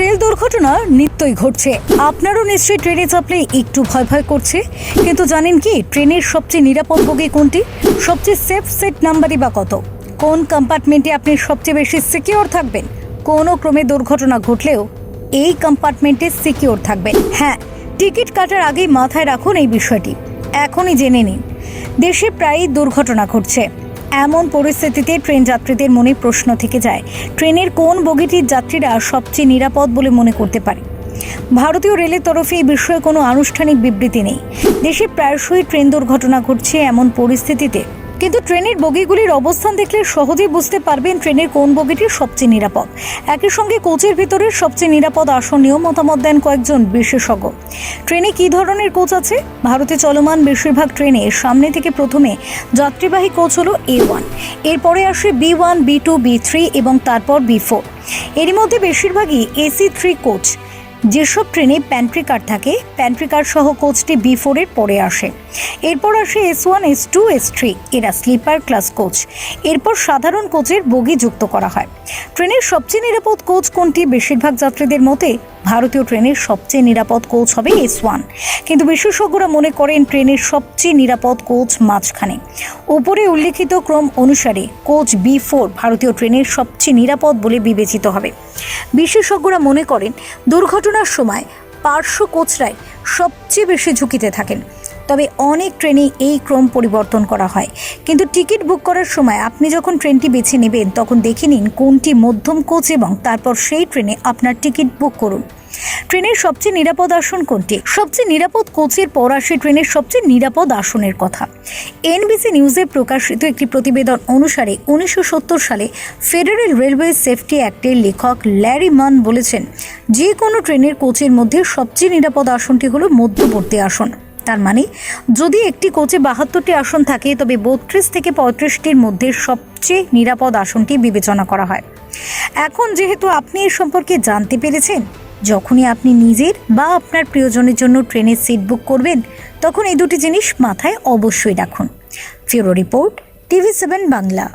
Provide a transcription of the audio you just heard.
Rail দুর্ঘটনা নিত্যই ঘটছে। আপনারও নিশ্চয়ই ট্রেনে চাপলে একটু ভয় ভয় করছে, কিন্তু জানেন কি ট্রেনের সবচেয়ে নিরাপদ বগি কোনটি? সবচেয়ে সেফ সিট নাম্বারই বা কত? কোন কম্পার্টমেন্টে আপনি সবচেয়ে বেশি সিকিউর থাকবেন? কোনো ক্রমে দুর্ঘটনা ঘটলেও এই কম্পার্টমেন্টে সিকিউর থাকবেন। হ্যাঁ, টিকিট কাটার আগেই মাথায় রাখুন এই বিষয়টি। এখনই জেনে নিন। দেশে প্রায়ই দুর্ঘটনা ঘটছে। এমন পরিস্থিতিতে ট্রেন যাত্রীদের মনে প্রশ্ন থেকে যায়, ট্রেনের কোন বগিটির যাত্রীরা সবচেয়ে নিরাপদ বলে মনে করতে পারে। ভারতীয় রেলের তরফে এই বিষয়ে কোনো আনুষ্ঠানিক বিবৃতি নেই। দেশে প্রায়শই ট্রেন দুর্ঘটনা ঘটছে এমন পরিস্থিতিতে কিন্তু ট্রেনের বগিগুলির অবস্থান দেখলে সহজেই বুঝতে পারবেন ট্রেনের কোন বগিটি সবচেয়ে নিরাপদ। একই সঙ্গে কোচের ভিতরে সবচেয়ে নিরাপদ আসন নিয়েও মতামত দেন কয়েকজন বিশেষজ্ঞ। ট্রেনে কী ধরনের কোচ আছে? ভারতে চলমান বেশিরভাগ ট্রেনে সামনে থেকে প্রথমে যাত্রীবাহী কোচ হলো A1, এরপরে আসে B1, B2, B3 এবং তারপর B4। এরই মধ্যে বেশিরভাগই AC3 কোচ। যেসব ট্রেনে প্যান্ট্রি কার থাকে, প্যান্ট্রি কার সহ কোচটি B4 এর পরে আসে। এরপর আসে S1, S2, S3, এরা স্লিপার ক্লাস কোচ। এরপর সাধারণ কোচের বগি যুক্ত করা হয়। ট্রেনের সবচেয়ে নিরাপদ কোচ কোনটি? বেশিরভাগ যাত্রীদের মতে ভারতীয় ট্রেনের সবচেয়ে নিরাপদ কোচ হবে S1, কিন্তু বিশেষজ্ঞরা মনে করেন ট্রেনের সবচেয়ে নিরাপদ কোচ মাঝখানে। উপরে উল্লেখিত ক্রম অনুসারে কোচ B4 ভারতীয় ট্রেনের সবচেয়ে নিরাপদ বলে বিবেচিত হবে। বিশেষজ্ঞরা মনে করেন দুর্ঘটনার সময় পার্শ্ব কোচরাই সবচেয়ে বেশি ঝুঁকিতে থাকেন। তবে অনেক ট্রেনে এই ক্রম পরিবর্তন করা হয়, কিন্তু টিকিট বুক করার সময় আপনি যখন ট্রেনটি বেছে নেবেন তখন দেখে নিন কোনটি মধ্যম কোচ এবং তারপর সেই ট্রেনে আপনার টিকিট বুক করুন। ট্রেনের সবচেয়ে নিরাপদ আসন কোনটি? সবচেয়ে নিরাপদ কোচের পর আসে ট্রেনের সবচেয়ে নিরাপদ আসনের কথা। এনবিসি নিউজে প্রকাশিত একটি প্রতিবেদন অনুসারে 1970 সালে ফেডারেল রেলওয়ে সেফটি অ্যাক্টের লেখক ল্যারি মান বলেছেন, যে কোনো ট্রেনের কোচের মধ্যে সবচেয়ে নিরাপদ আসনটি হলো মধ্যবর্তী আসন। তার মানে যদি একটি কোচে 72টি আসন থাকে, তবে 32 থেকে 35টির মধ্যে সবচেয়ে নিরাপদ আসনটি বিবেচনা করা হয়। এখন যেহেতু আপনি এর সম্পর্কে জানতে পেরেছেন, যখনই আপনি নিজের বা আপনার প্রিয়জনের জন্য ট্রেনের সিট বুক করবেন, তখন এই দুটি জিনিস মাথায় অবশ্যই রাখুন। ফিউরো রিপোর্ট, TV7 বাংলা।